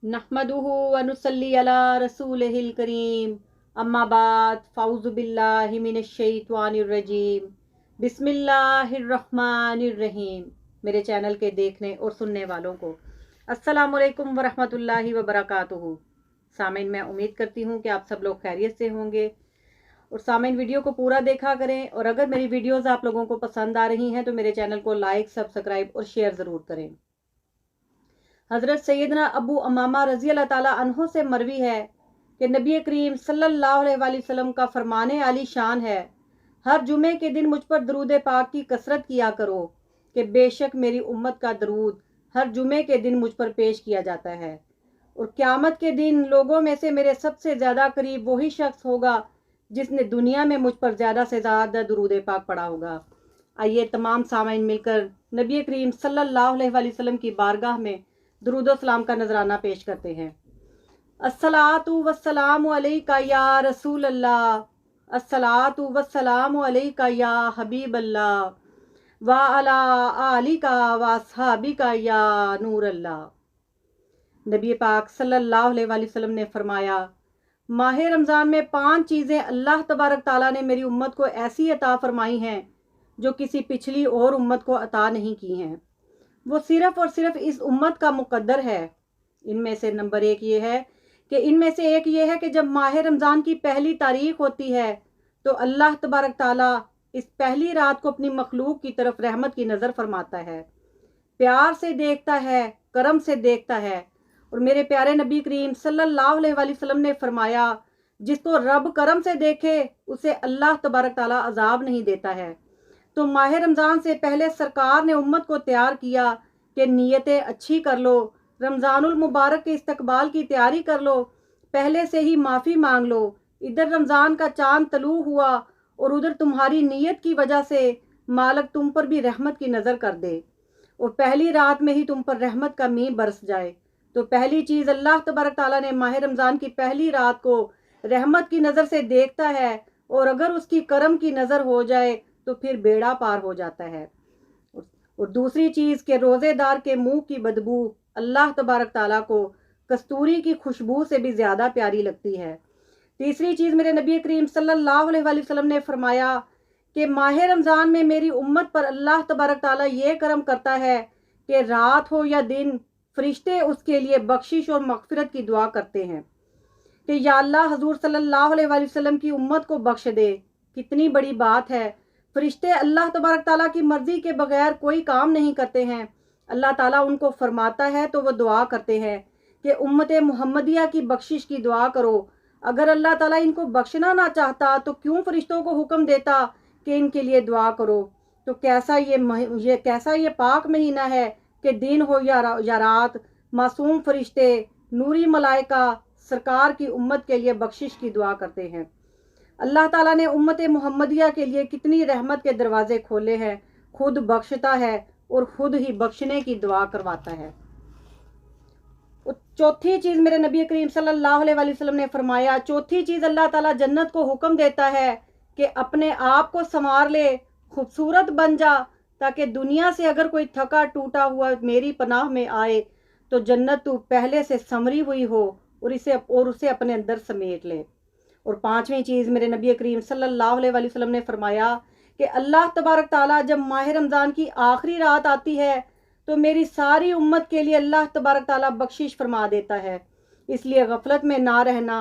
नहमदुहु व नुसल्ली अला रसूलिहिल करीम अम्मा बाद फ़ाउज़ु बिल्लाहि मिनश शैतानिर रजीम बिस्मिल्लाहिर रहमानिर रहीम। मेरे चैनल के देखने और सुनने वालों को अस्सलामु अलैकुम व रहमतुल्लाहि व बरकातुहू। सामीन, मैं उम्मीद करती हूँ कि आप सब लोग खैरियत से होंगे। और सामीन, वीडियो को पूरा देखा करें, और अगर मेरी वीडियोस आप लोगों को पसंद आ रही हैं तो मेरे चैनल को लाइक, सब्सक्राइब और शेयर ज़रूर करें। हज़रत सैयदना अबू अमामा रज़ी अल्लाह ताला अन्हो से मरवी है कि नबी करीम सल्लल्लाहु अलैहि वसल्लम का फरमाने आली शान है, हर जुमे के दिन मुझ पर दरूद पाक की कसरत किया करो कि बेशक मेरी उम्मत का दरूद हर जुमे के दिन मुझ पर पेश किया जाता है, और क़यामत के दिन लोगों में से मेरे सबसे ज़्यादा करीब वही शख्स होगा जिसने दुनिया में मुझ पर ज़्यादा से ज़्यादा दरूद पाक पढ़ा होगा। आइए तमाम सामीन मिलकर नबी करीम सल्लल्लाहु अलैहि वसल्लम की बारगाह में दुरूद व सलाम का नजराना पेश करते हैं। अस्सलातु वस्सलामु अलैका या रसूल अल्लाह, अस्सलातु वस्सलामु अलैका या हबीब अल्लाह, व अला आलिका व अस्हाबिका या नूर अल्लाह। नबी पाक सल्लल्लाहु अलैहि वसल्लम ने फरमाया, माह रमज़ान में 5 चीज़ें अल्लाह तबारक ताला ने मेरी उम्मत को ऐसी अता फरमाई हैं जो किसी पिछली और उम्मत को अता नहीं की हैं। वो सिर्फ और सिर्फ इस उम्मत का मुकद्दर है। इनमें से नंबर एक ये है कि जब माह रमज़ान की पहली तारीख होती है तो अल्लाह तबारक ताला इस पहली रात को अपनी मखलूक की तरफ रहमत की नज़र फरमाता है, प्यार से देखता है, करम से देखता है। और मेरे प्यारे नबी करीम सल्लल्लाहु अलैहि वसल्लम ने फरमाया, जिसको रब करम से देखे उसे अल्लाह तबारक ताला अजाब नहीं देता है। तो माह रमज़ान से पहले सरकार ने उम्मत को तैयार किया कि नीयतें अच्छी कर लो, रमज़ानुल मुबारक के इस्तकबाल की तैयारी कर लो, पहले से ही माफ़ी मांग लो। इधर रमज़ान का चांद तलू हुआ और उधर तुम्हारी नीयत की वजह से मालिक तुम पर भी रहमत की नज़र कर दे और पहली रात में ही तुम पर रहमत का मींह बरस जाए। तो पहली चीज़, अल्लाह तबारक ताला ने माह रमज़ान की पहली रात को रहमत की नज़र से देखता है, और अगर उसकी करम की नज़र हो जाए तो फिर बेड़ा पार हो जाता है। और दूसरी चीज़ के रोज़ेदार के मुंह की बदबू अल्लाह तबारक ताला को कस्तूरी की खुशबू से भी ज़्यादा प्यारी लगती है। तीसरी चीज़, मेरे नबी करीम सल्लल्लाहु अलैहि वसल्लम ने फरमाया कि माह रमज़ान में मेरी उम्मत पर अल्लाह तबारक ताला ये करम करता है कि रात हो या दिन फरिश्ते उसके लिए बख्शिश और मगफिरत की दुआ करते हैं कि या अल्लाह हजूर सल्लल्लाहु अलैहि वसल्लम की उम्मत को बख्श दे। कितनी बड़ी बात है। फरिश्ते अल्लाह तबारक ताला की मर्जी के बगैर कोई काम नहीं करते हैं। अल्लाह ताला उनको फरमाता है तो वो दुआ करते हैं कि उम्मत मुहम्मदिया की बख्शिश की दुआ करो। अगर अल्लाह ताला इनको बख्शना ना चाहता तो क्यों फरिश्तों को हुक्म देता कि इनके लिए दुआ करो। तो कैसा ये पाक महीना है कि दिन हो या रात, मासूम फरिश्ते, नूरी मलाइका सरकार की उम्मत के लिए बख्शिश की दुआ करते हैं। अल्लाह ताला ने उम्मत मुहम्मदिया के लिए कितनी रहमत के दरवाजे खोले हैं। खुद बख्शता है और खुद ही बख्शने की दुआ करवाता है। चौथी चीज़, मेरे नबी करीम सल्लल्लाहु अलैहि वसल्लम ने फरमाया, चौथी चीज़, अल्लाह ताला जन्नत को हुक्म देता है कि अपने आप को संवार ले, खूबसूरत बन जा, ताकि दुनिया से अगर कोई थका टूटा हुआ मेरी पनाह में आए तो जन्नत तू पहले से संवरी हुई हो और उसे अपने अंदर समेट ले। और पांचवी चीज़, मेरे नबी करीम सल्लल्लाहु अलैहि वसल्लम ने फरमाया कि अल्लाह तबारक ताला जब माह रमज़ान की आखिरी रात आती है तो मेरी सारी उम्मत के लिए अल्लाह तबारक ताला बख्शिश फरमा देता है। इसलिए गफलत में ना रहना।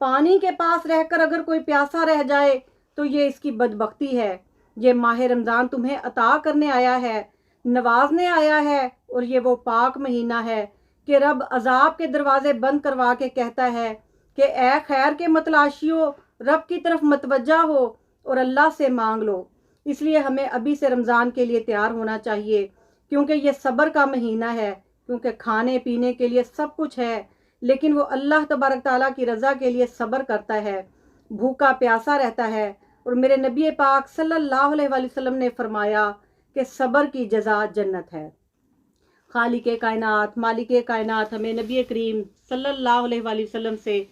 पानी के पास रहकर अगर कोई प्यासा रह जाए तो ये इसकी बदबख्ती है। ये माह रमज़ान तुम्हें अता करने आया है, नवाजने आया है, और ये वो पाक महीना है कि रब अजाब के दरवाजे बंद करवा के कहता है कि ए खैर के मतलाशियों, रब की तरफ मतवज्जा हो और अल्लाह से मांग लो। इसलिए हमें अभी से रमज़ान के लिए तैयार होना चाहिए, क्योंकि ये सब्र का महीना है। क्योंकि खाने पीने के लिए सब कुछ है, लेकिन वो अल्लाह तबारक ताला की रज़ा के लिए सब्र करता है, भूखा प्यासा रहता है। और मेरे नबी पाक सल्लल्लाहु अलैहि वसल्लम ने फरमाया कि सब्र की जज़ा जन्नत है। खालिके कायनात, मालिके कायनात हमें नबी करीम सल्लल्लाहु अलैहि वसल्लम से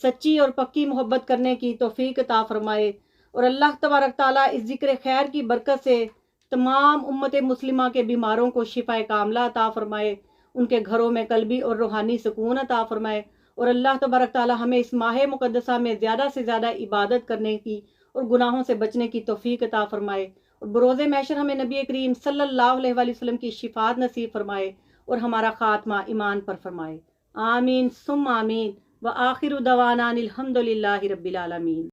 सच्ची और पक्की मोहब्बत करने की तौफीक अता फरमाए, और अल्लाह तबारक ताला इस जिक्र खैर की बरकत से तमाम उम्मत मुस्लिमा के बीमारों को शिफाए कामला अता फरमाए, ان کے گھروں میں قلبی اور روحانی سکون عطا فرمائے، اور اللہ تبارک تعالی ہمیں اس ماہ مقدسہ میں زیادہ سے زیادہ عبادت کرنے کی اور گناہوں سے بچنے کی توفیق عطا فرمائے، اور بروز محشر ہمیں نبی کریم صلی اللہ علیہ وآلہ وسلم کی شفاعت نصیب فرمائے اور ہمارا خاتمہ ایمان پر فرمائے۔ آمین ثم آمین، وآخر دعوانا الحمد للہ رب العالمین۔